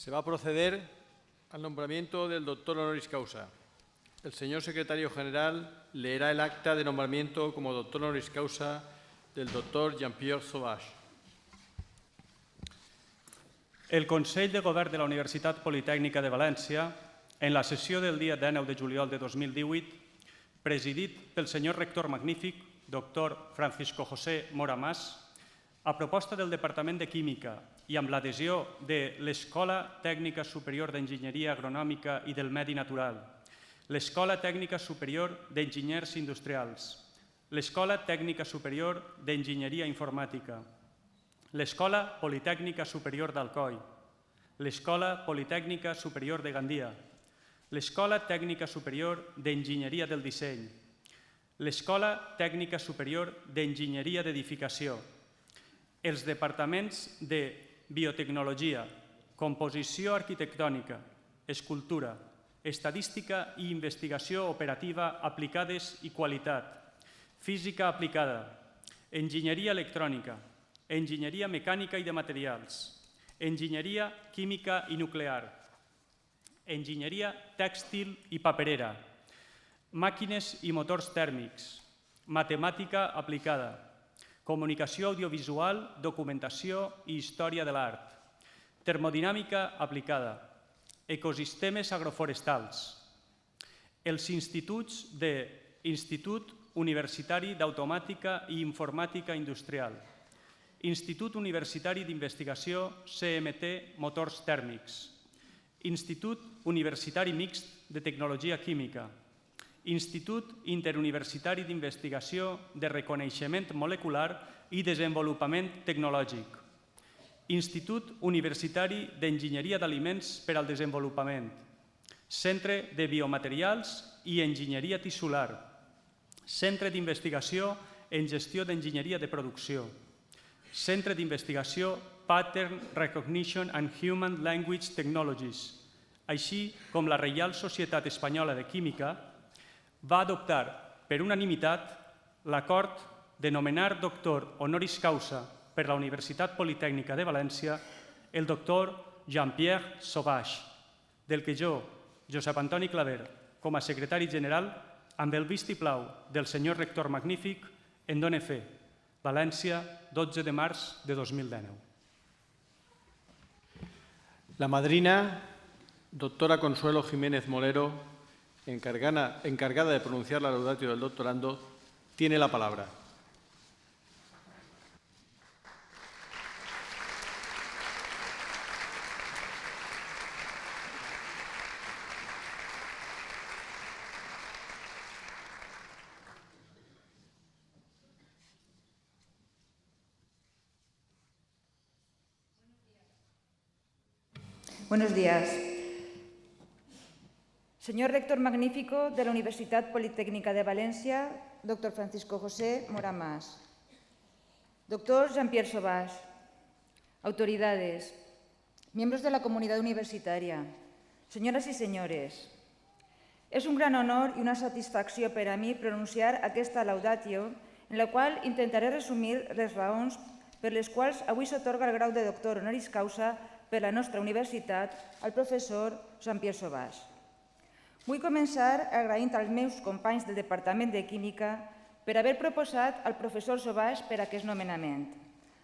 Se va a proceder al nombramiento del doctor honoris causa. El señor secretario general leerá el acta de nombramiento como doctor honoris causa del doctor Jean-Pierre Sauvage. El Consell de Govern de la Universitat Politècnica de València, en la sessió del dia 19 de juliol de 2018, presidit pel senyor rector magnífic, doctor Francisco José Mora Mas, a proposta del Departament de Química i amb l'adhesió de l'Escola Tècnica Superior d'Enginyeria Agronòmica i del Medi Natural, l'Escola Tècnica Superior d'Enginyers Industrials, l'Escola Tècnica Superior d'Enginyeria Informàtica, l'Escola Politècnica Superior d'Alcoi, l'Escola Politècnica Superior de Gandia, l'Escola Tècnica Superior d'Enginyeria del Disseny, l'Escola Tècnica Superior d'Enginyeria d'Edificació, els departaments de Biotecnologia, Composició Arquitectònica, Escultura, Estadística i Investigació Operativa Aplicades i Qualitat, Física Aplicada, Enginyeria Electrònica, Enginyeria Mecànica i de Materials, Enginyeria Química i Nuclear, Enginyeria Tèxtil i Paperera, Màquines i Motors Tèrmics, Matemàtica Aplicada, Comunicació Audiovisual, Documentació i Història de l'Art, Termodinàmica Aplicada, Ecosistemes Agroforestals, els instituts de Institut Universitari d'Automàtica i Informàtica Industrial, Institut Universitari d'Investigació CMT Motors Tèrmics, Institut Universitari Mixt de Tecnologia Química, Institut Interuniversitari d'Investigació de Reconeixement Molecular i Desenvolupament Tecnològic, Institut Universitari d'Enginyeria d'Aliments per al Desenvolupament, Centre de Biomaterials i Enginyeria Tissular, Centre d'Investigació en Gestió d'Enginyeria de Producció, Centre d'Investigació Pattern Recognition and Human Language Technologies, així com la Reial Societat Espanyola de Química, va adoptar per unanimitat l'acord de nomenar doctor honoris causa per la Universitat Politècnica de València el doctor Jean-Pierre Sauvage, del que jo, Josep Antoni Claver, com a secretari general, amb el vistiplau del senyor rector magnífic, en done fe. València, 12 de març de 2019. La madrina, doctora Consuelo Jiménez Molero, encargada de pronunciar la laudatio del doctorando, tiene la palabra. Buenos días. Señor rector magnífico de la Universidad Politécnica de Valencia, doctor Francisco José Mora Mas. Doctor Jean-Pierre Sauvage, autoridades, miembros de la comunidad universitaria, señoras y señores, és un gran honor i una satisfacció per a mi pronunciar aquesta laudatio en la qual intentaré resumir les raons per les quals avui s'atorga el grau de doctor honoris causa per la nostra universitat al professor Jean-Pierre Sauvage. Vull començar agraint als meus companys del Departament de Química per haver proposat al professor Sauvage per aquest nomenament,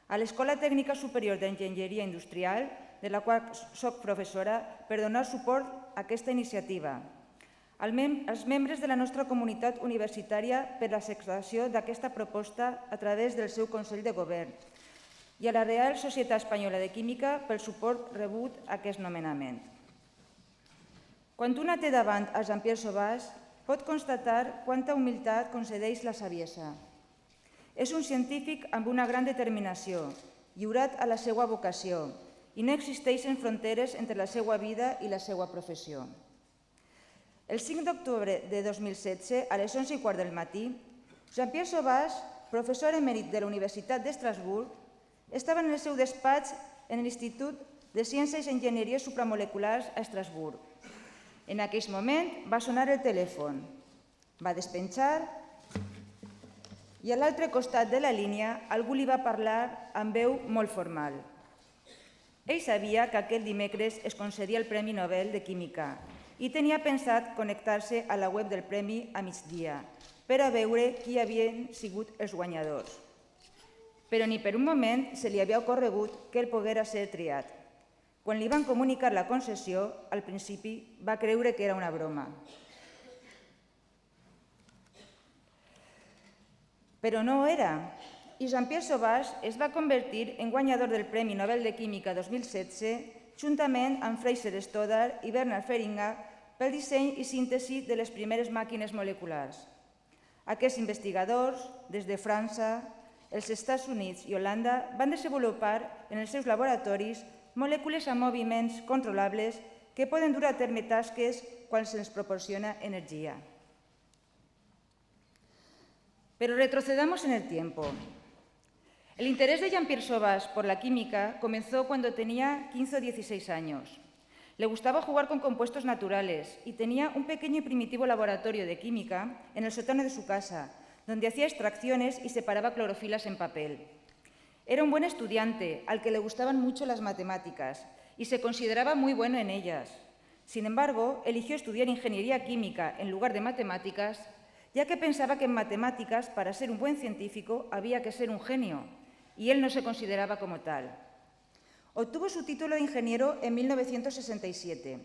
a l'Escola Tècnica Superior d'Enginyeria Industrial, de la qual soc professora, per donar suport a aquesta iniciativa, als membres de la nostra comunitat universitària per l'acceptació d'aquesta proposta a través del seu Consell de Govern i a la Real Societat Espanyola de Química pel suport rebut a aquest nomenament. Quan una té davant a Jean-Pierre Sauvage, pot constatar quanta humilitat concedeix la saviesa. És un científic amb una gran determinació, lliurat a la seva vocació, i no existeixen fronteres entre la seva vida i la seva professió. El 5 d'octubre de 2016, a les 11:15 del matí, Jean-Pierre Sauvage, professor emèrit de la Universitat d'Estrasburg, estava en el seu despatx en l'Institut de Ciències i Enginyeries Supramoleculars a Estrasburg. En aquell moment va sonar el telèfon, va despenjar i a l'altre costat de la línia algú li va parlar amb veu molt formal. Ell sabia que aquell dimecres es concedia el Premi Nobel de Química i tenia pensat connectar-se a la web del Premi a migdia per a veure qui havien sigut els guanyadors. Però ni per un moment se li havia ocorregut que ell poguera ser triat. Quan li van comunicar la concessió, al principi va creure que era una broma. Però no ho era, i Jean-Pierre Sauvage es va convertir en guanyador del Premi Nobel de Química 2016 juntament amb Fraser Stoddart i Bernard Feringa pel disseny i síntesi de les primeres màquines moleculars. Aquests investigadors, des de França, els Estats Units i Holanda, van desenvolupar en els seus laboratoris molècules amb moviments controlables que poden dur a terme tasques quan se'ls proporciona energia. Pero retrocedamos en el tiempo. El interés de Jean-Pierre Sauvage por la química comenzó cuando tenía 15 o 16 años. Le gustaba jugar con compuestos naturales y tenía un pequeño y primitivo laboratorio de química en el sótano de su casa, donde hacía extracciones y separaba clorofilas en papel. Era un buen estudiante, al que le gustaban mucho las matemáticas y se consideraba muy bueno en ellas. Sin embargo, eligió estudiar ingeniería química en lugar de matemáticas, ya que pensaba que en matemáticas, para ser un buen científico, había que ser un genio, y él no se consideraba como tal. Obtuvo su título de ingeniero en 1967.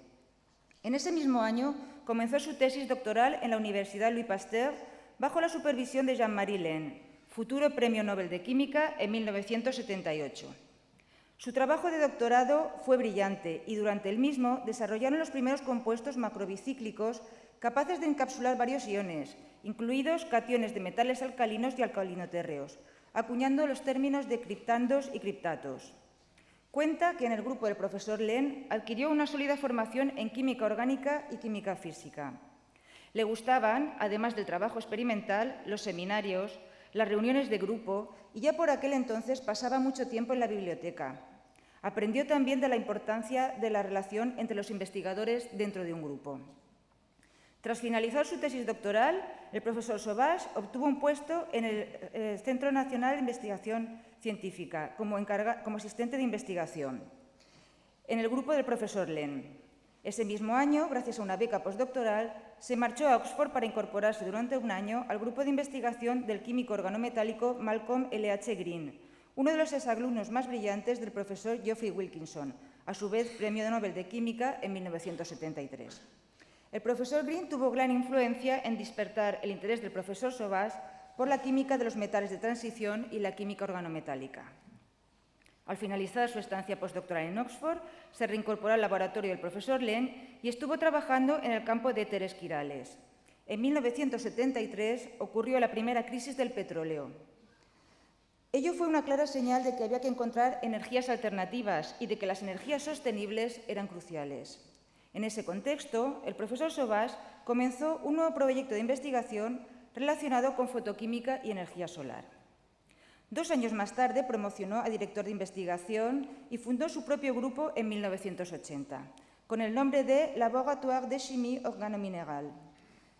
En ese mismo año comenzó su tesis doctoral en la Universidad Louis Pasteur bajo la supervisión de Jean-Marie Lehn, futuro Premio Nobel de Química en 1978. Su trabajo de doctorado fue brillante y durante el mismo desarrollaron los primeros compuestos macrobicíclicos capaces de encapsular varios iones, incluidos cationes de metales alcalinos y alcalinotérreos, acuñando los términos de criptandos y criptatos. Cuenta que en el grupo del profesor Lehn adquirió una sólida formación en química orgánica y química física. Le gustaban, además del trabajo experimental, los seminarios, las reuniones de grupo y ya por aquel entonces pasaba mucho tiempo en la biblioteca. Aprendió también de la importancia de la relación entre los investigadores dentro de un grupo. Tras finalizar su tesis doctoral, el profesor Sauvage obtuvo un puesto en el Centro Nacional de Investigación Científica como asistente de investigación en el grupo del profesor Lehn. Ese mismo año, gracias a una beca postdoctoral, se marchó a Oxford para incorporarse durante un año al grupo de investigación del químico organometálico Malcolm L.H. Green, uno de los exalumnos más brillantes del profesor Geoffrey Wilkinson, a su vez Premio Nobel de Química en 1973. El profesor Green tuvo gran influencia en despertar el interés del profesor Sauvage por la química de los metales de transición y la química organometálica. Al finalizar su estancia postdoctoral en Oxford, se reincorporó al laboratorio del profesor Lehn y estuvo trabajando en el campo de éteres quirales. En 1973 ocurrió la primera crisis del petróleo. Ello fue una clara señal de que había que encontrar energías alternativas y de que las energías sostenibles eran cruciales. En ese contexto, el profesor Sauvage comenzó un nuevo proyecto de investigación relacionado con fotoquímica y energía solar. 2 años más tarde promocionó a director de investigación y fundó su propio grupo en 1980, con el nombre de Laboratoire de Chimie Organomineral.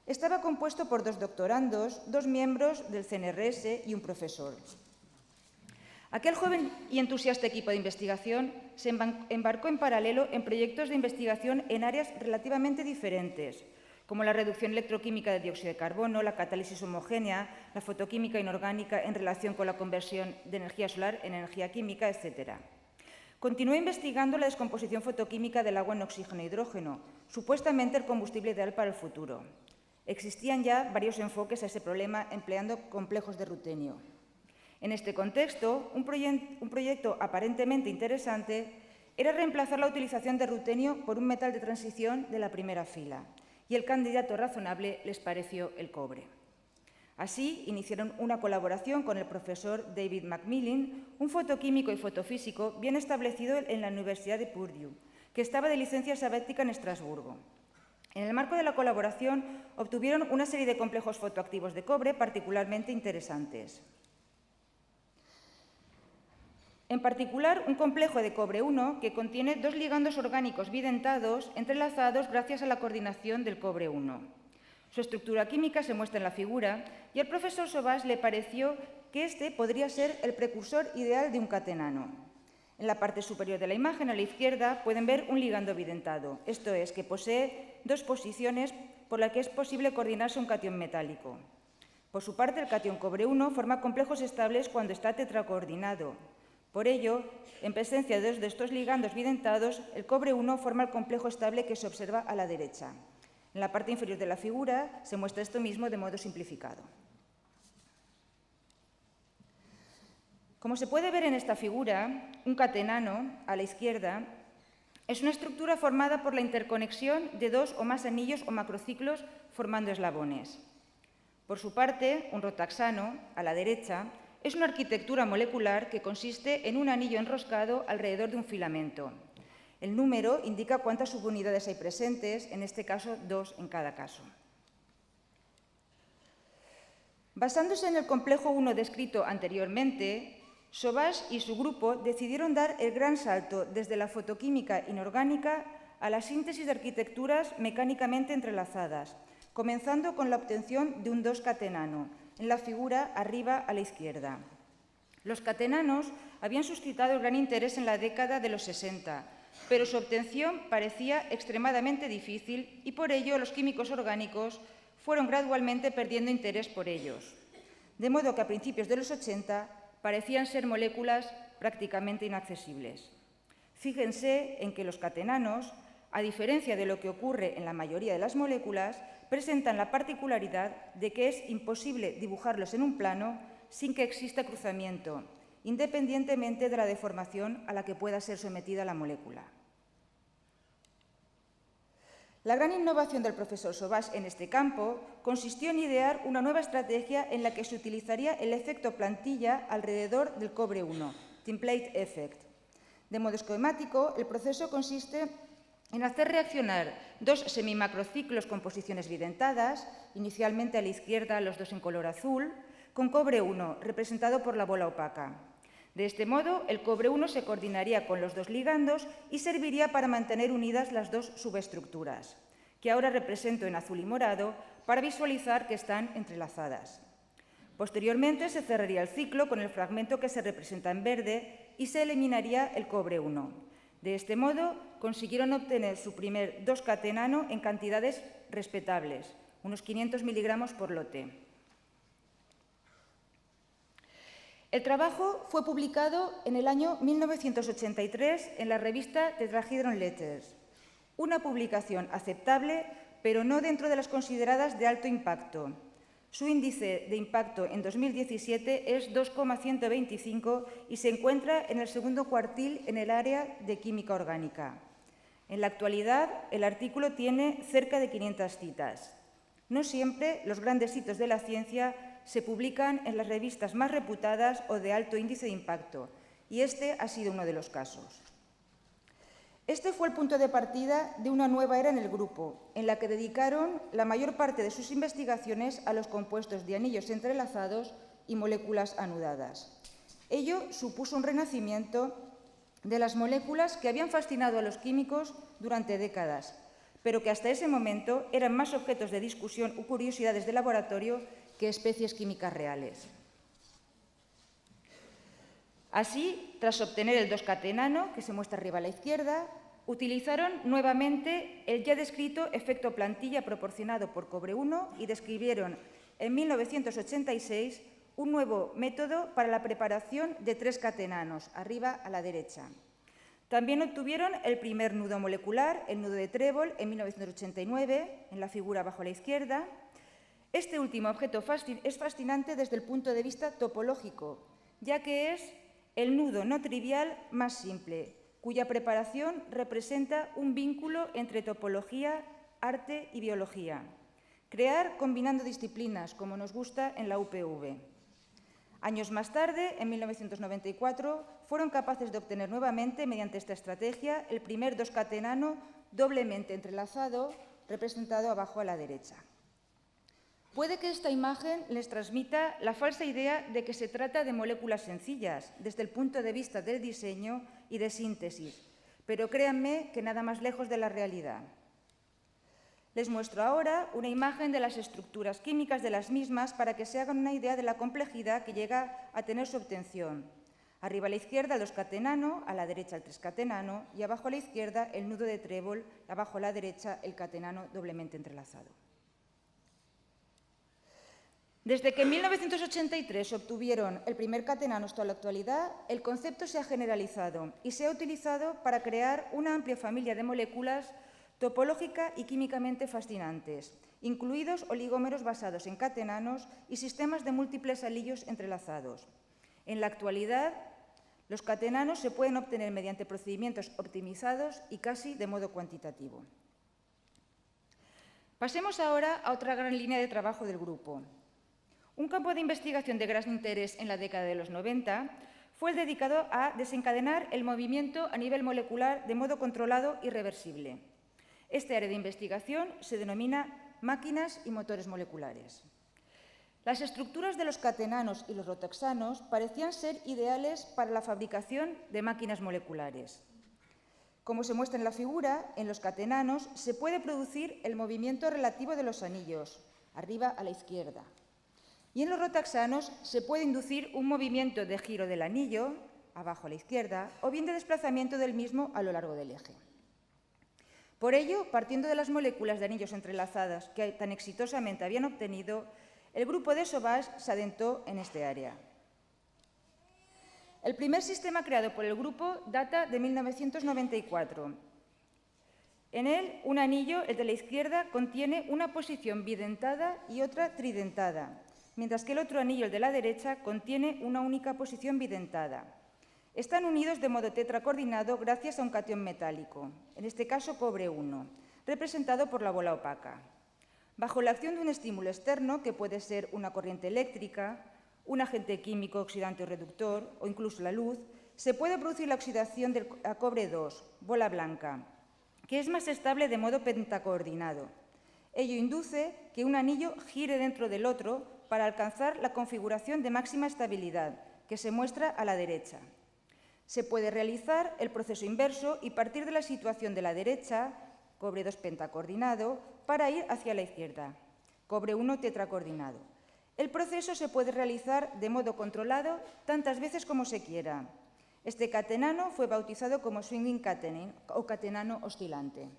Estaba compuesto por 2 doctorandos, 2 miembros del CNRS y un profesor. Aquel joven y entusiasta equipo de investigación se embarcó en paralelo en proyectos de investigación en áreas relativamente diferentes, como la reducción electroquímica de dióxido de carbono, la catálisis homogénea, la fotoquímica inorgánica en relación con la conversión de energía solar en energía química, etc. Continuó investigando la descomposición fotoquímica del agua en oxígeno e hidrógeno, supuestamente el combustible ideal para el futuro. Existían ya varios enfoques a ese problema empleando complejos de rutenio. En este contexto, un proyecto aparentemente interesante era reemplazar la utilización de rutenio por un metal de transición de la primera fila, y el candidato razonable les pareció el cobre. Así, iniciaron una colaboración con el profesor David Macmillan, un fotoquímico y fotofísico bien establecido en la Universidad de Purdue, que estaba de licencia sabática en Estrasburgo. En el marco de la colaboración, obtuvieron una serie de complejos fotoactivos de cobre particularmente interesantes. En particular, un complejo de cobre 1 que contiene 2 ligandos orgánicos bidentados entrelazados gracias a la coordinación del cobre 1. Su estructura química se muestra en la figura y al profesor Sauvage le pareció que este podría ser el precursor ideal de un catenano. En la parte superior de la imagen, a la izquierda, pueden ver un ligando evidentado, esto es, que posee dos posiciones por las que es posible coordinarse un catión metálico. Por su parte, el catión cobre 1 forma complejos estables cuando está tetracoordinado. Por ello, en presencia de dos de estos ligandos bidentados, el cobre 1 forma el complejo estable que se observa a la derecha. En la parte inferior de la figura se muestra esto mismo de modo simplificado. Como se puede ver en esta figura, un catenano, a la izquierda, es una estructura formada por la interconexión de dos o más anillos o macrociclos formando eslabones. Por su parte, un rotaxano, a la derecha, es una arquitectura molecular que consiste en un anillo enroscado alrededor de un filamento. El número indica cuántas subunidades hay presentes, en este caso 2 en cada caso. Basándose en el complejo 1 descrito anteriormente, Sauvage y su grupo decidieron dar el gran salto desde la fotoquímica inorgánica a la síntesis de arquitecturas mecánicamente entrelazadas, comenzando con la obtención de un 2-catenano, en la figura arriba a la izquierda. Los catenanos habían suscitado el gran interés en la década de los 60, pero su obtención parecía extremadamente difícil y por ello los químicos orgánicos fueron gradualmente perdiendo interés por ellos. De modo que a principios de los 80 parecían ser moléculas prácticamente inaccesibles. Fíjense en que los catenanos, a diferencia de lo que ocurre en la mayoría de las moléculas, presentan la particularidad de que es imposible dibujarlos en un plano sin que exista cruzamiento, independientemente de la deformación a la que pueda ser sometida la molécula. La gran innovación del profesor Sauvage en este campo consistió en idear una nueva estrategia en la que se utilizaría el efecto plantilla alrededor del cobre 1, template effect. De modo esquemático, el proceso consiste en hacer reaccionar dos semimacrociclos con posiciones bidentadas, inicialmente a la izquierda los dos en color azul, con cobre 1, representado por la bola opaca. De este modo, el cobre 1 se coordinaría con los dos ligandos y serviría para mantener unidas las dos subestructuras, que ahora represento en azul y morado para visualizar que están entrelazadas. Posteriormente, se cerraría el ciclo con el fragmento que se representa en verde y se eliminaría el cobre 1. De este modo, consiguieron obtener su primer 2-catenano en cantidades respetables, unos 500 miligramos por lote. El trabajo fue publicado en el año 1983 en la revista Tetrahedron Letters, una publicación aceptable, pero no dentro de las consideradas de alto impacto. Su índice de impacto en 2017 es 2,125 y se encuentra en el segundo cuartil en el área de química orgánica. En la actualidad, el artículo tiene cerca de 500 citas. No siempre los grandes hitos de la ciencia se publican en las revistas más reputadas o de alto índice de impacto, y este ha sido uno de los casos. Este fue el punto de partida de una nueva era en el grupo, en la que dedicaron la mayor parte de sus investigaciones a los compuestos de anillos entrelazados y moléculas anudadas. Ello supuso un renacimiento de las moléculas que habían fascinado a los químicos durante décadas, pero que hasta ese momento eran más objetos de discusión o curiosidades de laboratorio que especies químicas reales. Así, tras obtener el 2-catenano, que se muestra arriba a la izquierda, utilizaron nuevamente el ya descrito efecto plantilla proporcionado por cobre 1 y describieron en 1986 un nuevo método para la preparación de 3 catenanos, arriba a la derecha. También obtuvieron el primer nudo molecular, el nudo de trébol, en 1989, en la figura bajo a la izquierda. Este último objeto es fascinante desde el punto de vista topológico, ya que es el nudo no trivial más simple, cuya preparación representa un vínculo entre topología, arte y biología. Crear combinando disciplinas, como nos gusta en la UPV. Años más tarde, en 1994, fueron capaces de obtener nuevamente, mediante esta estrategia, el primer 2-catenano doblemente entrelazado, representado abajo a la derecha. Puede que esta imagen les transmita la falsa idea de que se trata de moléculas sencillas, desde el punto de vista del diseño y de síntesis, pero créanme que nada más lejos de la realidad. Les muestro ahora una imagen de las estructuras químicas de las mismas para que se hagan una idea de la complejidad que llega a tener su obtención. Arriba a la izquierda el 2-catenano, a la derecha el 3-catenano y abajo a la izquierda el nudo de trébol, abajo a la derecha el catenano doblemente entrelazado. Desde que en 1983 se obtuvieron el primer catenano hasta la actualidad, el concepto se ha generalizado y se ha utilizado para crear una amplia familia de moléculas topológica y químicamente fascinantes, incluidos oligómeros basados en catenanos y sistemas de múltiples anillos entrelazados. En la actualidad, los catenanos se pueden obtener mediante procedimientos optimizados y casi de modo cuantitativo. Pasemos ahora a otra gran línea de trabajo del grupo. Un campo de investigación de gran interés en la década de los 90 fue el dedicado a desencadenar el movimiento a nivel molecular de modo controlado y reversible. Este área de investigación se denomina máquinas y motores moleculares. Las estructuras de los catenanos y los rotaxanos parecían ser ideales para la fabricación de máquinas moleculares. Como se muestra en la figura, en los catenanos se puede producir el movimiento relativo de los anillos, arriba a la izquierda. Y en los rotaxanos se puede inducir un movimiento de giro del anillo, abajo a la izquierda, o bien de desplazamiento del mismo a lo largo del eje. Por ello, partiendo de las moléculas de anillos entrelazadas que tan exitosamente habían obtenido, el grupo de Sauvage se adentró en este área. El primer sistema creado por el grupo data de 1994. En él, un anillo, el de la izquierda, contiene una posición bidentada y otra tridentada, mientras que el otro anillo, el de la derecha, contiene una única posición bidentada. Están unidos de modo tetracoordinado gracias a un catión metálico, en este caso cobre 1, representado por la bola opaca. Bajo la acción de un estímulo externo, que puede ser una corriente eléctrica, un agente químico oxidante o reductor, o incluso la luz, se puede producir la oxidación del cobre 2, bola blanca, que es más estable de modo pentacoordinado. Ello induce que un anillo gire dentro del otro para alcanzar la configuración de máxima estabilidad, que se muestra a la derecha. Se puede realizar el proceso inverso y partir de la situación de la derecha, cobre 2 pentacoordinado, para ir hacia la izquierda, cobre 1 tetracoordinado. El proceso se puede realizar de modo controlado tantas veces como se quiera. Este catenano fue bautizado como swinging catenin o catenano oscilante.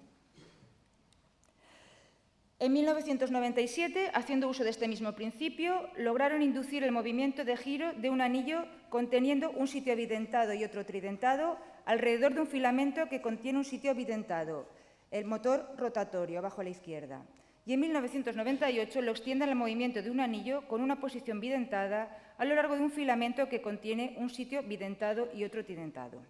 En 1997, haciendo uso de este mismo principio, lograron inducir el movimiento de giro de un anillo conteniendo un sitio bidentado y otro tridentado alrededor de un filamento que contiene un sitio bidentado, el motor rotatorio, abajo a la izquierda. Y en 1998 lo extienden al movimiento de un anillo con una posición bidentada a lo largo de un filamento que contiene un sitio bidentado y otro tridentado.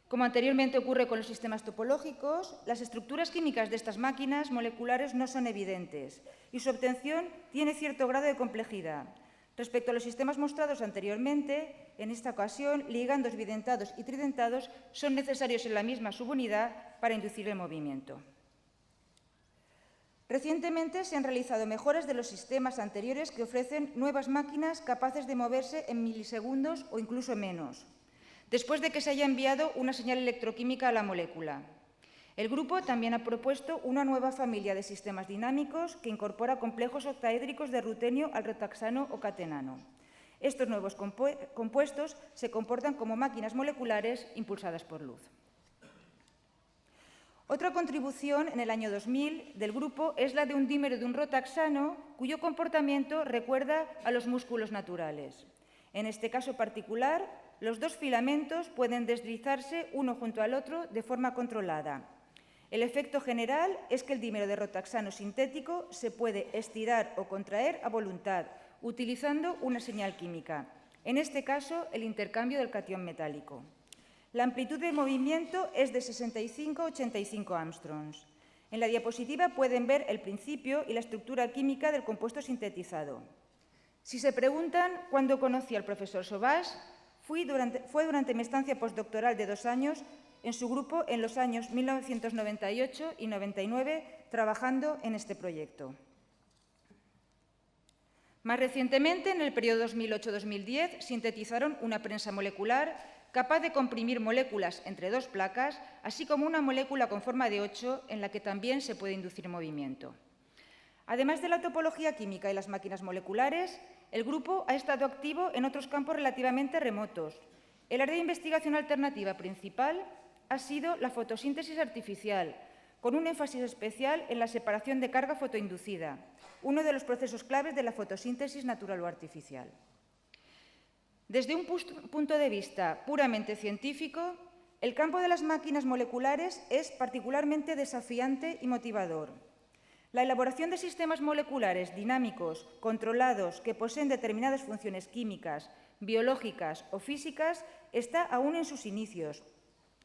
Como anteriormente ocurre con los sistemas topológicos, las estructuras químicas de estas máquinas moleculares no son evidentes y su obtención tiene cierto grado de complejidad. Respecto a los sistemas mostrados anteriormente, en esta ocasión, ligandos bidentados y tridentados son necesarios en la misma subunidad para inducir el movimiento. Recientemente se han realizado mejoras de los sistemas anteriores que ofrecen nuevas máquinas capaces de moverse en milisegundos o incluso menos, después de que se haya enviado una señal electroquímica a la molécula. El grupo también ha propuesto una nueva familia de sistemas dinámicos que incorpora complejos octaédricos de rutenio al rotaxano o catenano. Estos nuevos compuestos se comportan como máquinas moleculares impulsadas por luz. Otra contribución en el año 2000 del grupo es la de un dímero de un rotaxano cuyo comportamiento recuerda a los músculos naturales. En este caso particular, los dos filamentos pueden deslizarse uno junto al otro de forma controlada. El efecto general es que el dímero de rotaxano sintético se puede estirar o contraer a voluntad, utilizando una señal química, en este caso el intercambio del catión metálico. La amplitud de movimiento es de 65 a 85 Armstrongs. En la diapositiva pueden ver el principio y la estructura química del compuesto sintetizado. Si se preguntan cuándo conocí al profesor Sauvage, fue durante mi estancia postdoctoral de 2 años en su grupo en los años 1998 y 99, trabajando en este proyecto. Más recientemente, en el periodo 2008-2010, sintetizaron una prensa molecular capaz de comprimir moléculas entre 2 placas, así como una molécula con forma de 8 en la que también se puede inducir movimiento. Además de la topología química y las máquinas moleculares, el grupo ha estado activo en otros campos relativamente remotos. El área de investigación alternativa principal ha sido la fotosíntesis artificial, con un énfasis especial en la separación de carga fotoinducida, uno de los procesos claves de la fotosíntesis natural o artificial. Desde un punto de vista puramente científico, el campo de las máquinas moleculares es particularmente desafiante y motivador. La elaboración de sistemas moleculares dinámicos, controlados, que poseen determinadas funciones químicas, biológicas o físicas, está aún en sus inicios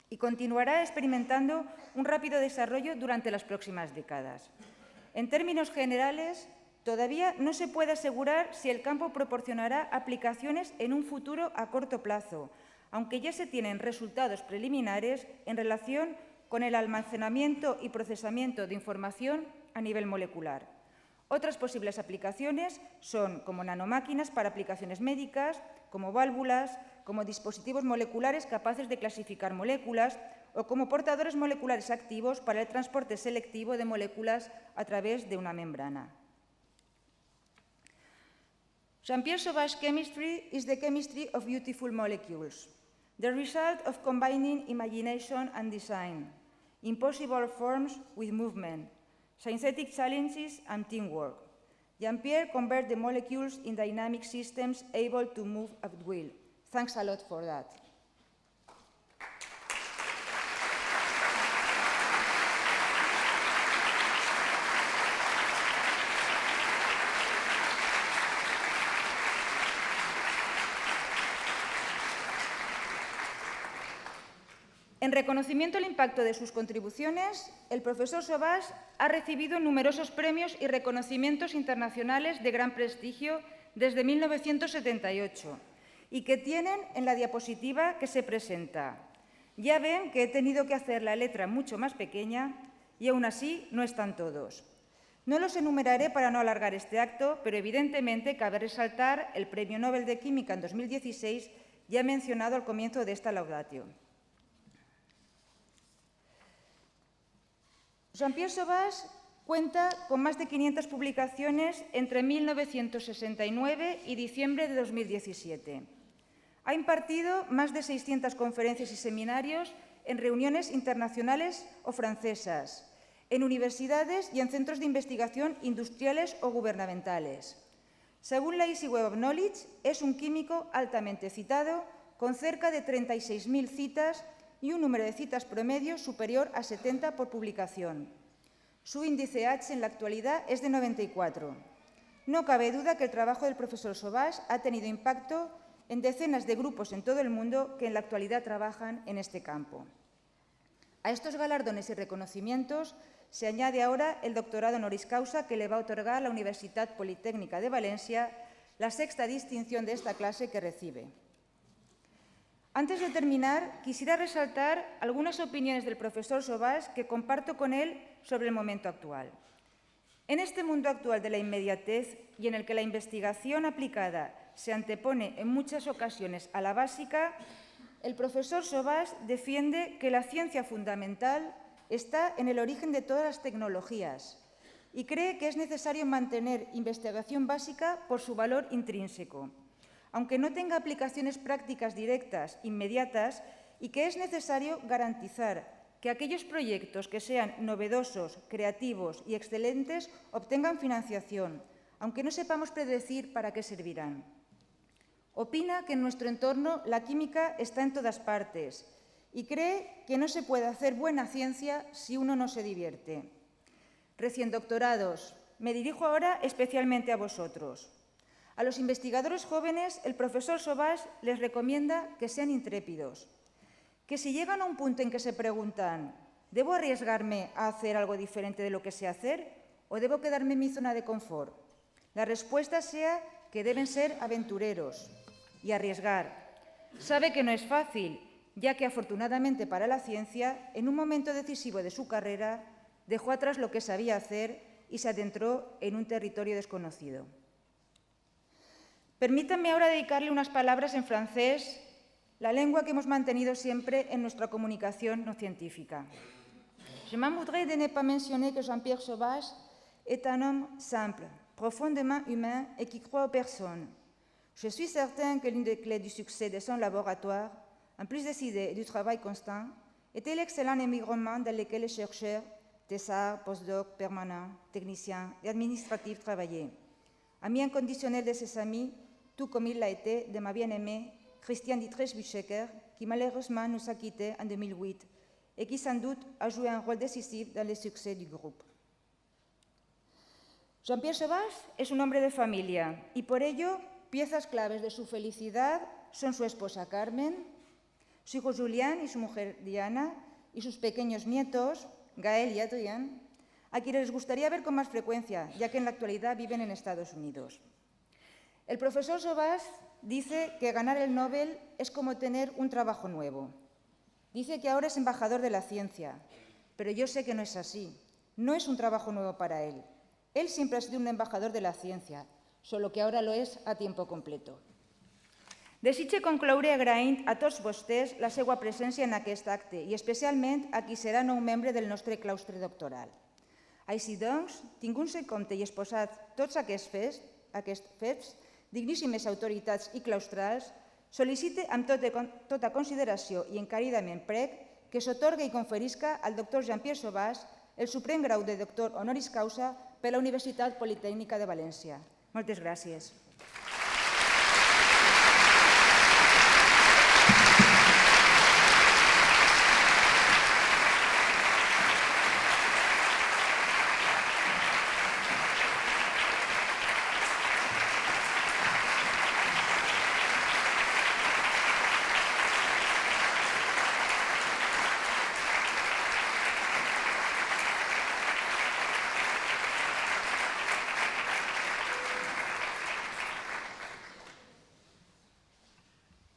y continuará experimentando un rápido desarrollo durante las próximas décadas. En términos generales, todavía no se puede asegurar si el campo proporcionará aplicaciones en un futuro a corto plazo, aunque ya se tienen resultados preliminares en relación con el almacenamiento y procesamiento de información a nivel molecular. Otras posibles aplicaciones son como nanomáquinas para aplicaciones médicas, como válvulas, como dispositivos moleculares capaces de clasificar moléculas o como portadores moleculares activos para el transporte selectivo de moléculas a través de una membrana. Jean-Pierre Sauvage chemistry is the chemistry of beautiful molecules, the result of combining imagination and design, impossible forms with movement, synthetic challenges and teamwork. Jean-Pierre converts the molecules in dynamic systems able to move at will. Thanks a lot for that. En reconocimiento al impacto de sus contribuciones, el profesor Sauvage ha recibido numerosos premios y reconocimientos internacionales de gran prestigio desde 1978 y que tienen en la diapositiva que se presenta. Ya ven que he tenido que hacer la letra mucho más pequeña y aún así no están todos. No los enumeraré para no alargar este acto, pero evidentemente cabe resaltar el Premio Nobel de Química en 2016 ya mencionado al comienzo de esta laudatio. Jean-Pierre Sauvage cuenta con más de 500 publicaciones entre 1969 y diciembre de 2017. Ha impartido más de 600 conferencias y seminarios en reuniones internacionales o francesas, en universidades y en centros de investigación industriales o gubernamentales. Según la Easy Web of Knowledge, es un químico altamente citado, con cerca de 36.000 citas y un número de citas promedio superior a 70 por publicación. Su índice H en la actualidad es de 94. No cabe duda que el trabajo del profesor Sauvage ha tenido impacto en decenas de grupos en todo el mundo que en la actualidad trabajan en este campo. A estos galardones y reconocimientos se añade ahora el doctorado honoris causa que le va a otorgar la Universitat Politécnica de Valencia, la sexta distinción de esta clase que recibe. Antes de terminar, quisiera resaltar algunas opiniones del profesor Sauvage que comparto con él sobre el momento actual. En este mundo actual de la inmediatez y en el que la investigación aplicada se antepone en muchas ocasiones a la básica, el profesor Sauvage defiende que la ciencia fundamental está en el origen de todas las tecnologías y cree que es necesario mantener investigación básica por su valor intrínseco, aunque no tenga aplicaciones prácticas directas, inmediatas, y que es necesario garantizar que aquellos proyectos que sean novedosos, creativos y excelentes obtengan financiación, aunque no sepamos predecir para qué servirán. Opina que en nuestro entorno la química está en todas partes y cree que no se puede hacer buena ciencia si uno no se divierte. Recién doctorados, me dirijo ahora especialmente a vosotros. A los investigadores jóvenes, el profesor Sauvage les recomienda que sean intrépidos, que si llegan a un punto en que se preguntan ¿debo arriesgarme a hacer algo diferente de lo que sé hacer o debo quedarme en mi zona de confort? La respuesta sea que deben ser aventureros y arriesgar. Sabe que no es fácil, ya que afortunadamente para la ciencia, en un momento decisivo de su carrera, dejó atrás lo que sabía hacer y se adentró en un territorio desconocido. Permítanme ahora dedicarle unas palabras en francés, la lengua que hemos mantenido siempre en nuestra comunicación no científica. Je m'en voudrais de ne pas mentionner que Jean-Pierre Sauvage est un homme simple, profondément humain et qui croit aux personnes. Je suis certain que l'une des clés du succès de son laboratoire, en plus des idées et du travail constant, était l'excellent environnement dans lequel les chercheurs, thésards, postdocs, permanents, techniciens et administratifs travaillaient. Ami inconditionnel de ses amis, tout comme il l'a été de ma bien-aimée Christiane Dietrich-Buchecker, qui malheureusement nous a quittés en 2008 et qui sans doute a joué un rôle décisif dans le succès du groupe. Jean-Pierre Sauvage es un hombre de familia y por ello piezas claves de su felicidad son su esposa Carmen, su hijo Julián y su mujer Diana y sus pequeños nietos Gael y Adrián, a quienes les gustaría ver con más frecuencia, ya que en la actualidad viven en Estados Unidos. El profesor Sauvage dice que ganar el Nobel es como tener un trabajo nuevo. Dice que ahora es embajador de la ciencia, pero yo sé que no es así. No es un trabajo nuevo para él. Él siempre ha sido un embajador de la ciencia, solo que ahora lo és a tiempo completo. Desitge concloure agraint a tots vostès la seva presència en aquest acte i especialment a qui serà nou membre del nostre claustre doctoral. Així doncs, tinguts en compte i exposat tots aquests fets, digníssimes autoritats i claustrals, sol·licite amb tota consideració i encaridament prec que s'atorgui i conferisca al doctor Jean-Pierre Sauvage el suprem grau de doctor honoris causa per la Universitat Politècnica de València. Moltes gràcies.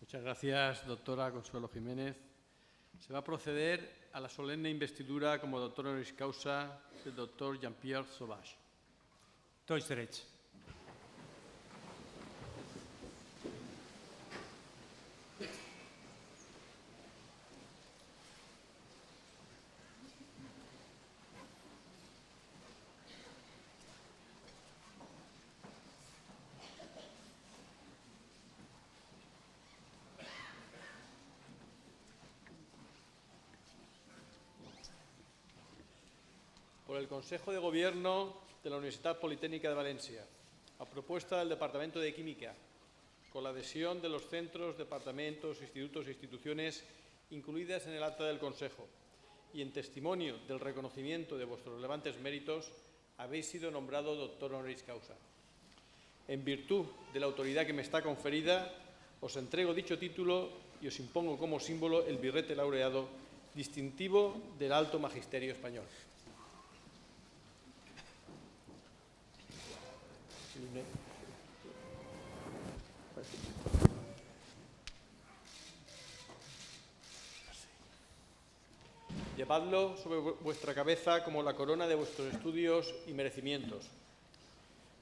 Muchas gracias, doctora Consuelo Jiménez. Se va a proceder a la solemne investidura como doctor honoris causa del doctor Jean-Pierre Sauvage. Tots drets. Por el Consejo de Gobierno de la Universidad Politécnica de Valencia, a propuesta del Departamento de Química, con la adhesión de los centros, departamentos, institutos e instituciones incluidas en el acta del Consejo, y en testimonio del reconocimiento de vuestros relevantes méritos, habéis sido nombrado doctor honoris causa. En virtud de la autoridad que me está conferida, os entrego dicho título y os impongo como símbolo el birrete laureado, distintivo del Alto Magisterio Español. Llevadlo sobre vuestra cabeza como la corona de vuestros estudios y merecimientos.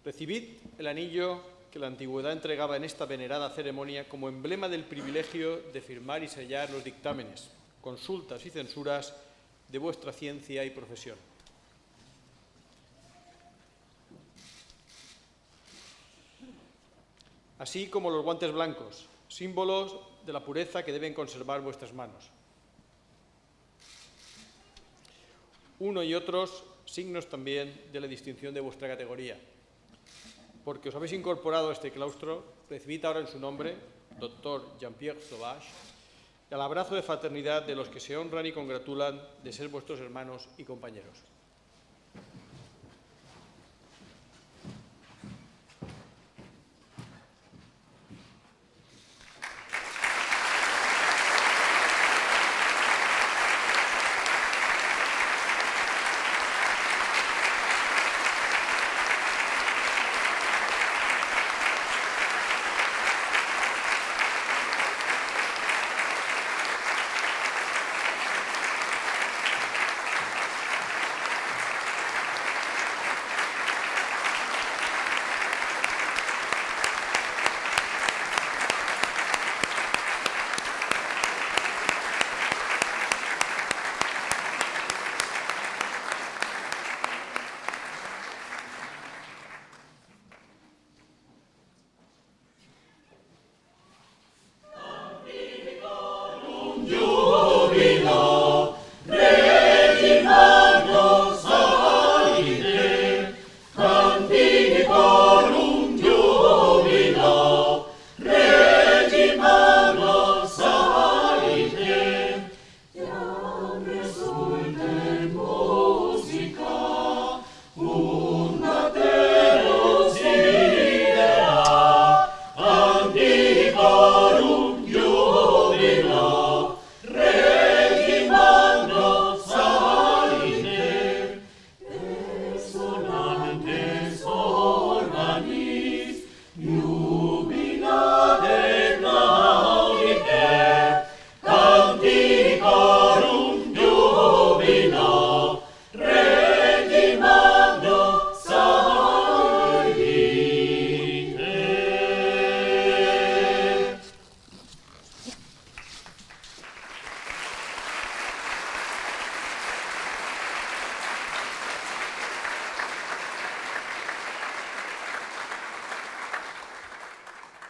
Recibid el anillo que la antigüedad entregaba en esta venerada ceremonia como emblema del privilegio de firmar y sellar los dictámenes, consultas y censuras de vuestra ciencia y profesión. Así como los guantes blancos, símbolos de la pureza que deben conservar vuestras manos. Uno y otros signos también de la distinción de vuestra categoría. Porque os habéis incorporado a este claustro, recibid ahora en su nombre, doctor Jean-Pierre Sauvage, el abrazo de fraternidad de los que se honran y congratulan de ser vuestros hermanos y compañeros.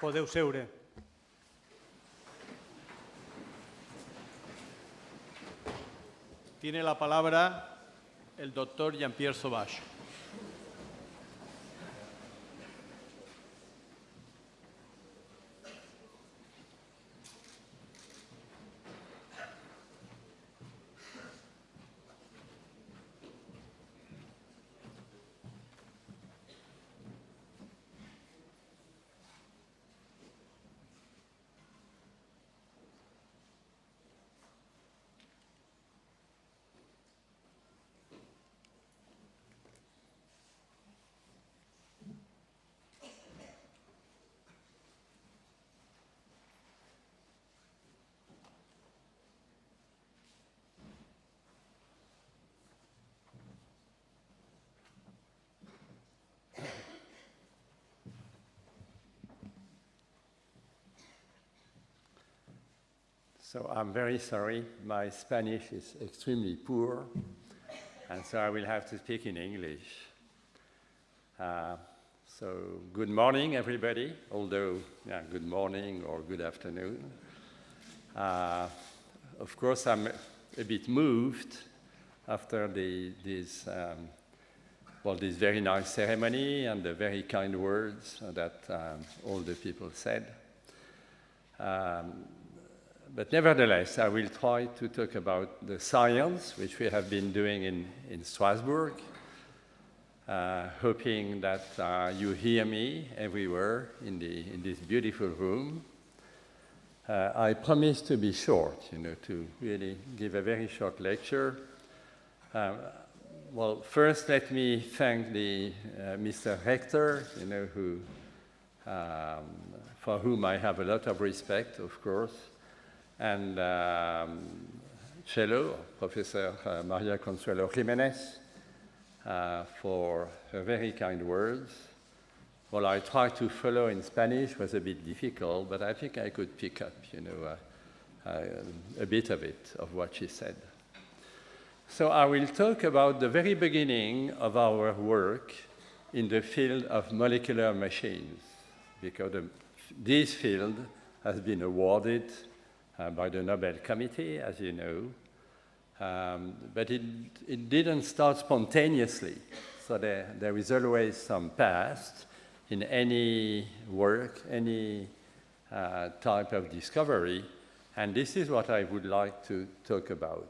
Podeu seure. Tiene la palabra el doctor Jean-Pierre Sauvage. So I'm very sorry, my Spanish is extremely poor, and so I will have to speak in English. So good morning, everybody, although good morning or good afternoon. Of course, I'm a bit moved after this very nice ceremony and the very kind words that all the people said. But nevertheless, I will try to talk about the science, which we have been doing in Strasbourg, hoping that you hear me everywhere in this beautiful room. I promise to be short, to really give a very short lecture. Well, first let me thank Mr. Rector, for whom I have a lot of respect, of course, and Cello, Professor Maria Consuelo Jimenez, for her very kind words. Well, I tried to follow in Spanish, it was a bit difficult, but I think I could pick up, a bit of it, of what she said. So I will talk about the very beginning of our work in the field of molecular machines, because this field has been awarded by the Nobel Committee, as you know, but it didn't start spontaneously. So there is always some past in any work, any type of discovery, and this is what I would like to talk about.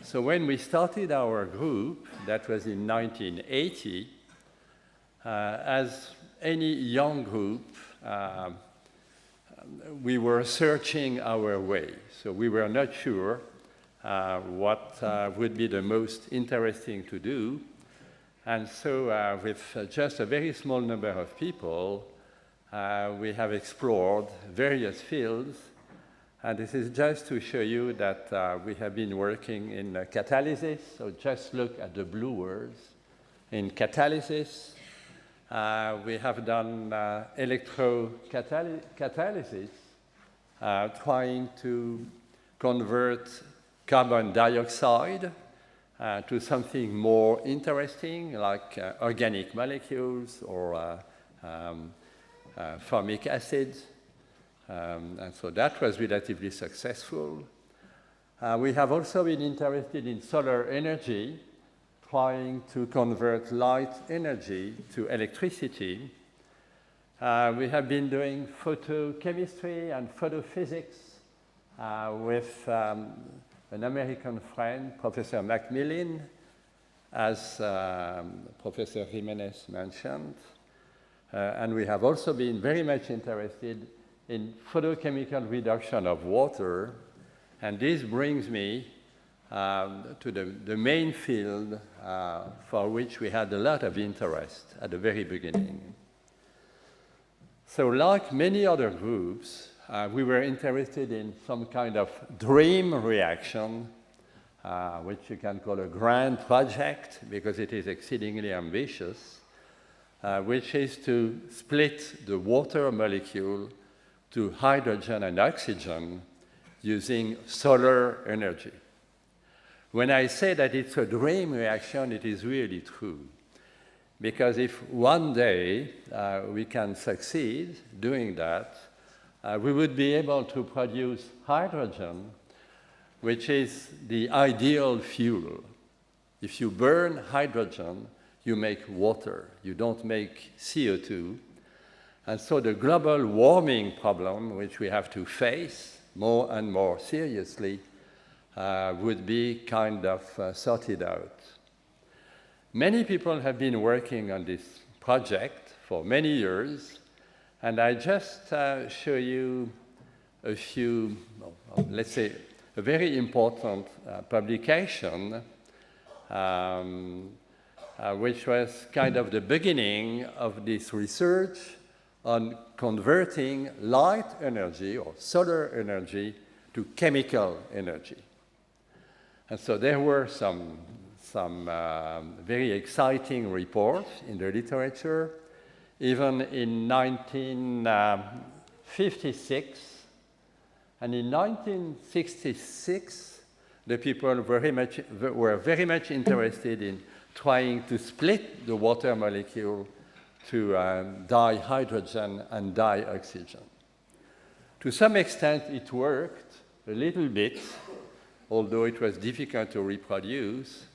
So when we started our group, that was in 1980, as any young group, we were searching our way. So we were not sure what would be the most interesting to do. And so with just a very small number of people, we have explored various fields. And this is just to show you that we have been working in catalysis. So just look at the blue words. In catalysis, we have done electrocatalysis, trying to convert carbon dioxide to something more interesting, like organic molecules or formic acid. And so that was relatively successful. We have also been interested in solar energy, trying to convert light energy to electricity. We have been doing photochemistry and photophysics with an American friend, Professor Macmillan, as Professor Jimenez mentioned. And we have also been very much interested in photochemical reduction of water. And this brings me to the main field for which we had a lot of interest at the very beginning. So like many other groups, we were interested in some kind of dream reaction, which you can call a grand project because it is exceedingly ambitious, which is to split the water molecule to hydrogen and oxygen using solar energy. When I say that it's a dream reaction, it is really true. because if one day we can succeed doing that, we would be able to produce hydrogen, which is the ideal fuel. If you burn hydrogen, you make water. You don't make CO2. And so the global warming problem, which we have to face more and more seriously, would be kind of sorted out. Many people have been working on this project for many years, and I just show you a few, let's say, a very important publication, which was kind of the beginning of this research on converting light energy or solar energy to chemical energy. And so there were some very exciting reports in the literature. Even in 1956, and in 1966, the people were very much interested in trying to split the water molecule to dihydrogen and dioxygen. To some extent, it worked a little bit, although it was difficult to reproduce.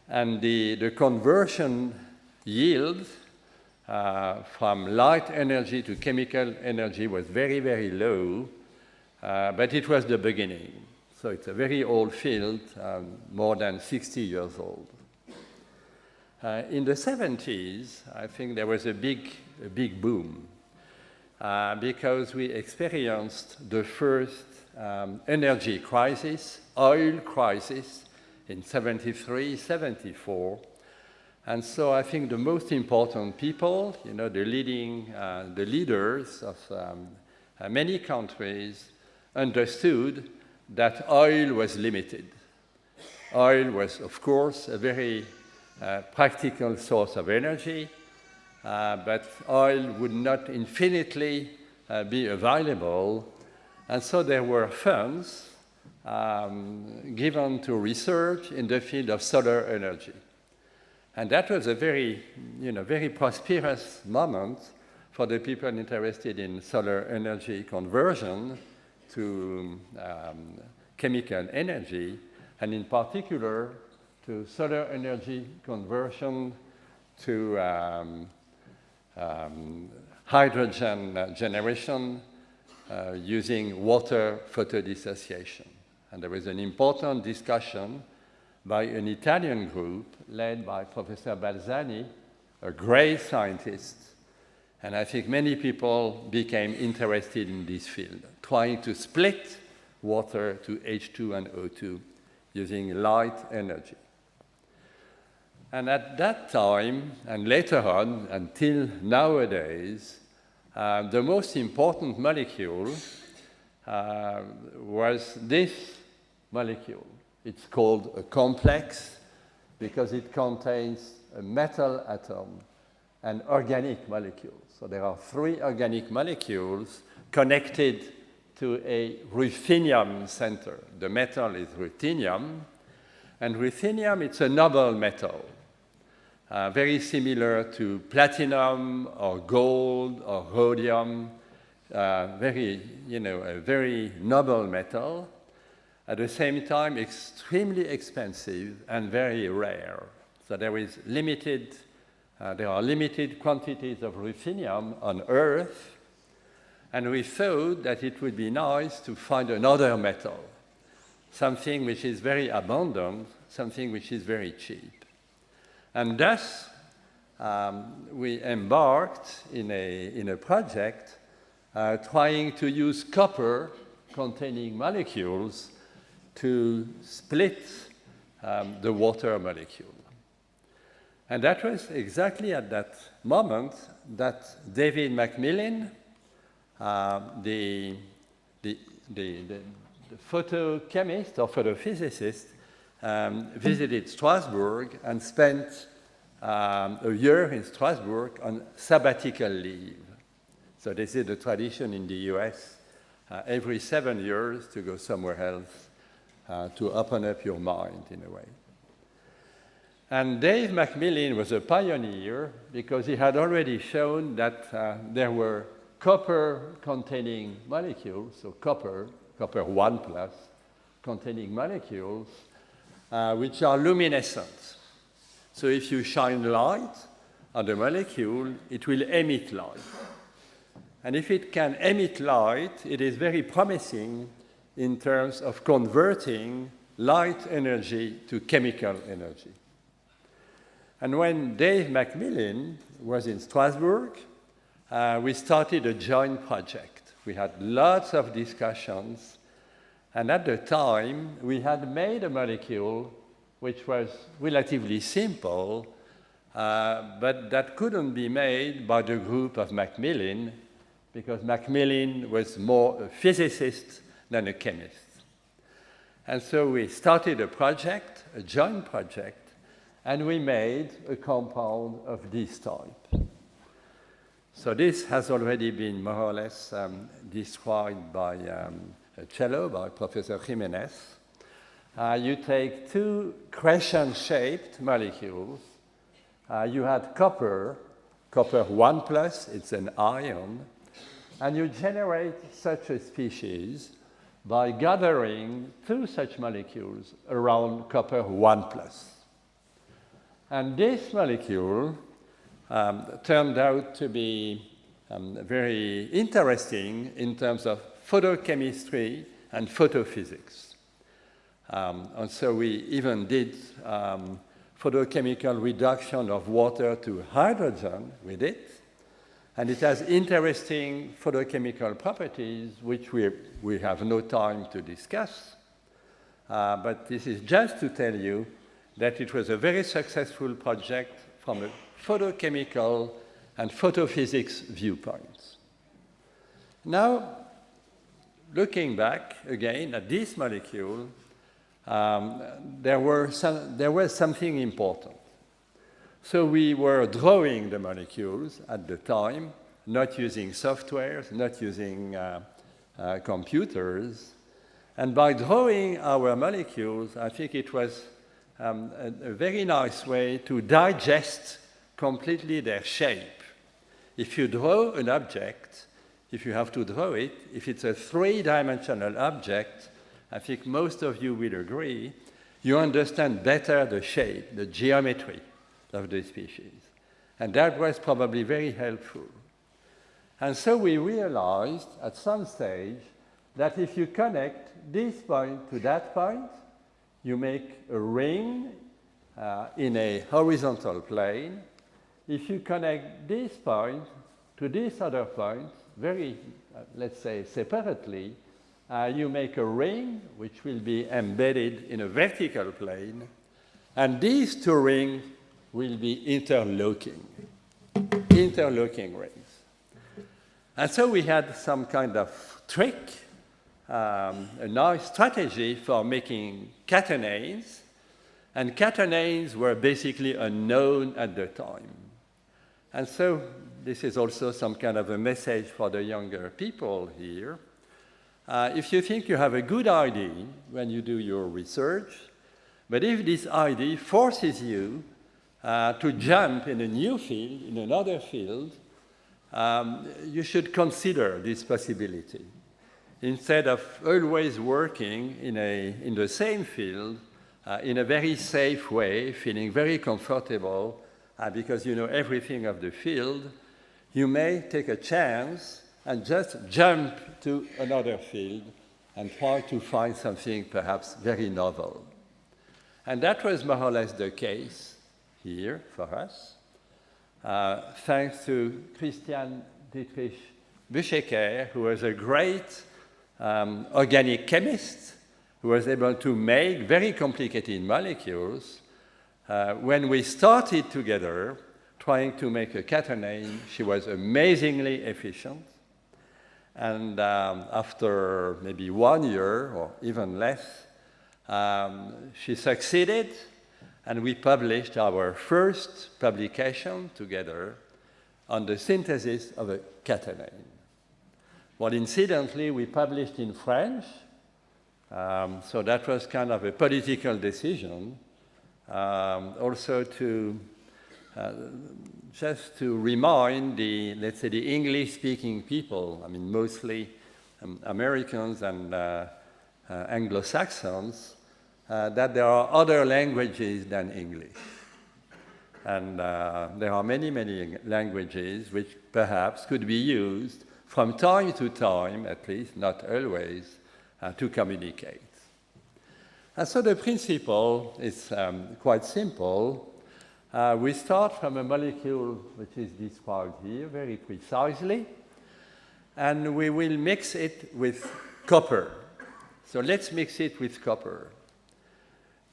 And the conversion yield from light energy to chemical energy was very, very low, but it was the beginning. So it's a very old field, more than 60 years old. In the 70s, I think there was a big boom because we experienced the first energy crisis, oil crisis, in 73, 74. And so I think the most important people, the leaders of many countries understood that oil was limited. Oil was, of course, a very practical source of energy, but oil would not infinitely be available. And so there were funds given to research in the field of solar energy. And that was a very prosperous moment for the people interested in solar energy conversion to chemical energy, and in particular to solar energy conversion to hydrogen generation using water photodissociation. And there was an important discussion by an Italian group led by Professor Balzani, a great scientist. And I think many people became interested in this field, trying to split water to H2 and O2 using light energy. And at that time, and later on, until nowadays, the most important molecule was this molecule. It's called a complex because it contains a metal atom and organic molecules. So there are 3 organic molecules connected to a ruthenium center. The metal is ruthenium, and ruthenium, it's a noble metal, very similar to platinum or gold or rhodium, a very noble metal. At the same time, extremely expensive and very rare. So there are limited quantities of ruthenium on Earth, and we thought that it would be nice to find another metal, something which is very abundant, something which is very cheap. And thus, we embarked in a project trying to use copper-containing molecules to split the water molecule. And that was exactly at that moment that David Macmillan, the photochemist or photophysicist, visited Strasbourg and spent a year in Strasbourg on sabbatical leave. So this is the tradition in the US, every 7 years to go somewhere else to open up your mind in a way. And Dave McMillan was a pioneer because he had already shown that there were copper-containing molecules, so copper 1+ containing molecules, which are luminescent. So if you shine light on the molecule, it will emit light. And if it can emit light, it is very promising in terms of converting light energy to chemical energy. And when Dave McMillan was in Strasbourg, we started a joint project. We had lots of discussions, and at the time, we had made a molecule which was relatively simple, but that couldn't be made by the group of McMillan, because McMillan was more a physicist than a chemist. And so we started a project, a joint project, and we made a compound of this type. So this has already been more or less described by cello, by Professor Jimenez. You take two crescent-shaped molecules. You had copper 1+, it's an ion, and you generate such a species by gathering two such molecules around copper 1+. And this molecule turned out to be very interesting in terms of photochemistry and photophysics. And so we even did photochemical reduction of water to hydrogen with it. And it has interesting photochemical properties, which we have no time to discuss. But this is just to tell you that it was a very successful project from a photochemical and photophysics viewpoints. Now, looking back again at this molecule, there was something important. So we were drawing the molecules at the time, not using softwares, not using computers. And by drawing our molecules, I think it was a very nice way to digest completely their shape. If you draw an object, if you have to draw it, if it's a three-dimensional object, I think most of you will agree, you understand better the shape, the geometry of the species. And that was probably very helpful. And so we realized at some stage that if you connect this point to that point, you make a ring in a horizontal plane. If you connect this point to this other point, very, let's say, separately, you make a ring which will be embedded in a vertical plane, and these two rings will be interlocking rings. And so we had some kind of trick, a nice strategy for making catenanes, and catenanes were basically unknown at the time. And so this is also some kind of a message for the younger people here. If you think you have a good idea when you do your research, but if this idea forces you to jump in a new field, in another field, you should consider this possibility. Instead of always working in the same field, in a very safe way, feeling very comfortable because you know everything of the field, you may take a chance and just jump to another field and try to find something perhaps very novel. And that was more or less the case here for us. Thanks to Christian Dietrich Büchecker, who was a great organic chemist, who was able to make very complicated molecules. When we started together trying to make a catenane, she was amazingly efficient. And after maybe 1 year or even less, she succeeded, and we published our first publication together on the synthesis of a catenane. Well, incidentally, we published in French, so that was kind of a political decision. also to just to remind let's say, the English-speaking people, I mean, mostly Americans and Anglo-Saxons, that there are other languages than English. And there are many, many languages which perhaps could be used from time to time, at least, not always, to communicate. And so the principle is quite simple. We start from a molecule which is described here very precisely, and we will mix it with copper. So let's mix it with copper.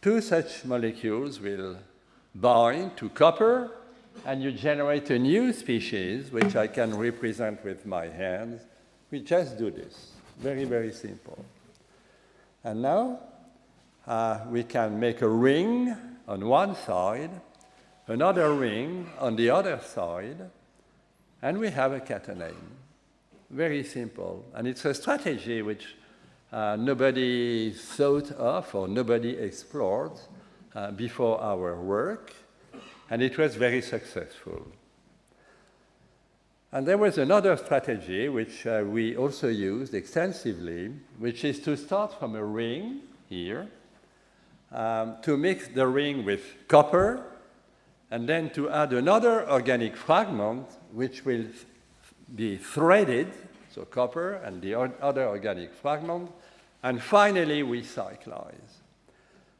Two such molecules will bind to copper, and you generate a new species, which I can represent with my hands. We just do this. Very, very simple. And now we can make a ring on one side, another ring on the other side, and we have a catenane. Very simple. And it's a strategy which nobody thought of or nobody explored before our work, and it was very successful. And there was another strategy which we also used extensively, which is to start from a ring here, to mix the ring with copper, and then to add another organic fragment which will be threaded, so copper and the other organic fragment, and finally we cyclize.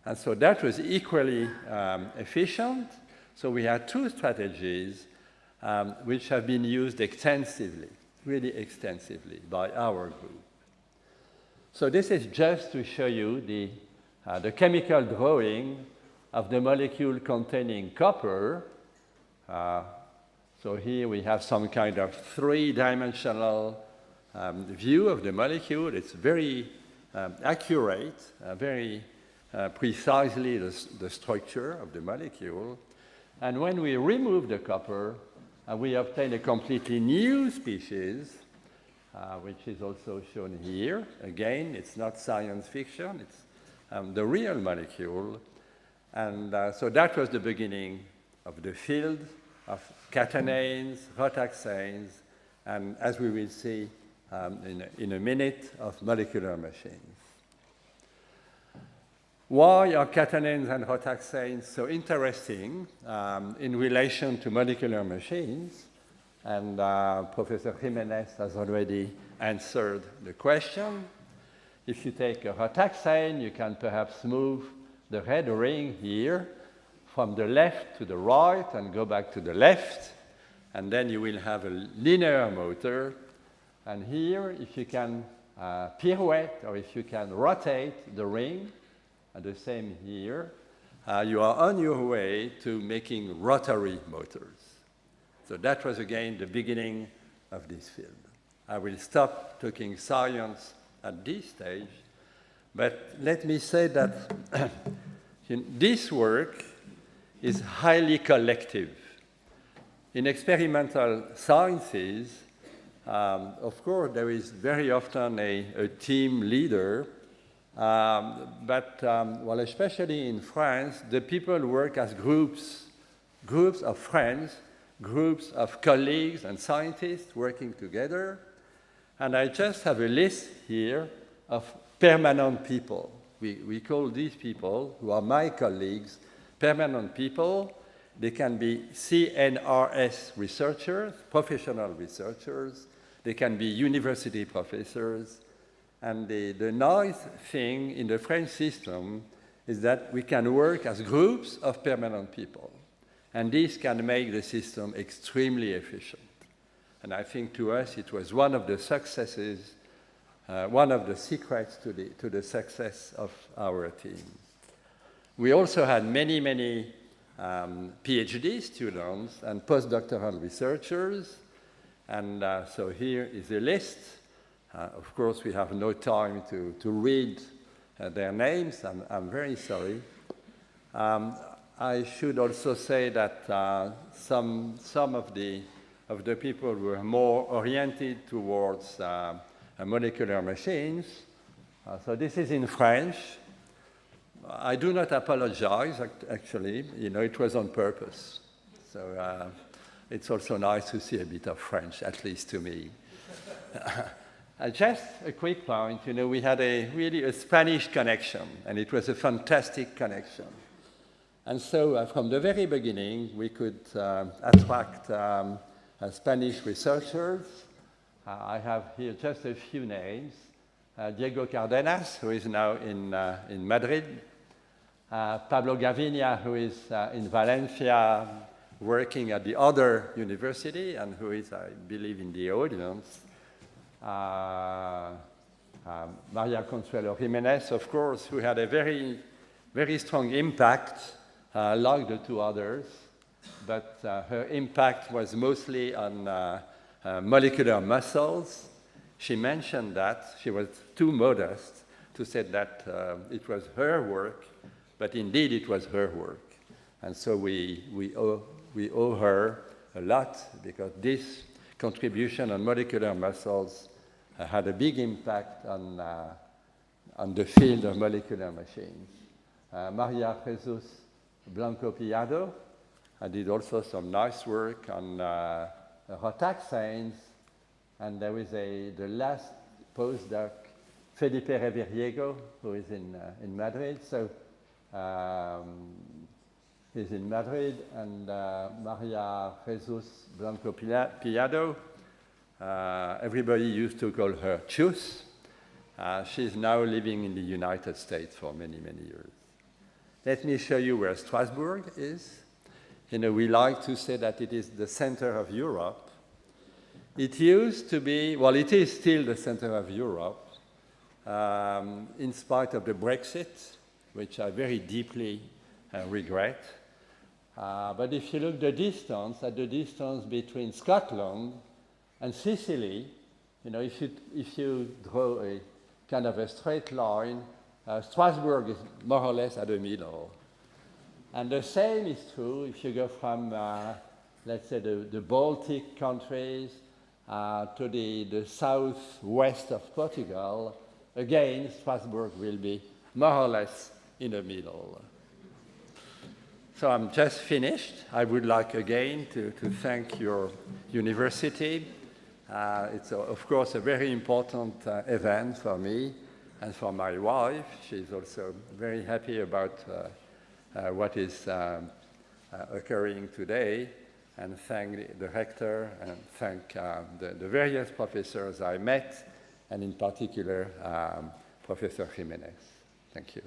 And so that was equally efficient. So we had two strategies which have been used extensively, really extensively, by our group. So this is just to show you the chemical drawing of the molecule containing copper. So here we have some kind of three-dimensional view of the molecule. It's very accurate, very precisely the structure of the molecule. And when we remove the copper, we obtain a completely new species, which is also shown here. Again, it's not science fiction, it's the real molecule. And so that was the beginning of the field of catenanes, rhotaxanes, and as we will see in a minute, of molecular machines. Why are catenanes and rhotaxanes so interesting in relation to molecular machines? And Professor Jimenez has already answered the question. If you take a rhotaxane, you can perhaps move the red ring here from the left to the right and go back to the left, and then you will have a linear motor. And here, if you can pirouette or if you can rotate the ring, and the same here, you are on your way to making rotary motors. So that was again the beginning of this field. I will stop talking science at this stage, but let me say that this work is highly collective. In experimental sciences, of course, there is very often a team leader, but well, especially in France, the people work as groups of friends, groups of colleagues and scientists working together. And I just have a list here of permanent people. We call these people, who are my colleagues, permanent people. They can be CNRS researchers, professional researchers. They can be university professors. And the nice thing in the French system is that we can work as groups of permanent people. And this can make the system extremely efficient. And I think to us it was one of the successes, one of the secrets to the success of our team. We also had many, many PhD students and postdoctoral researchers. And so here is a list. Of course, we have no time to read their names. I'm very sorry. I should also say that some of the people were more oriented towards molecular machines. So this is in French. I do not apologize, actually. You know, it was on purpose. So it's also nice to see a bit of French, at least to me. Just a quick point, you know, we had really a Spanish connection, and it was a fantastic connection. And so from the very beginning, we could attract Spanish researchers. I have here just a few names. Diego Cardenas, who is now in Madrid. Pablo Gavinia, who is in Valencia, working at the other university, and who is, I believe, in the audience. Maria Consuelo Jimenez, of course, who had a very, very strong impact, like the two others, but her impact was mostly on molecular muscles. She mentioned that. She was too modest to say that it was her work, but indeed it was her work. And so we owe her a lot, because this contribution on molecular muscles had a big impact on the field of molecular machines. Maria Jesus Blanco Pillado did also some nice work on rotaxanes, and there is the last postdoc, Felipe Reviriego, who is in Madrid. So he's in Madrid, and Maria Jesus Blanco Pillado, everybody used to call her Chus. She's now living in the United States for many, many years. Let me show you where Strasbourg is. You know, we like to say that it is the center of Europe. It used to be, well, it is still the center of Europe, in spite of the Brexit, which I very deeply regret. But if you look at the distance between Scotland and Sicily, you know, if you draw a kind of a straight line, Strasbourg is more or less at the middle. And the same is true if you go from, let's say, the Baltic countries to the southwest of Portugal. Again, Strasbourg will be more or less in the middle. So I'm just finished. I would like again to thank your university. It's, of course, a very important event for me and for my wife. She's also very happy about what is occurring today, and thank the rector and thank the various professors I met, and in particular, Professor Jimenez. Thank you.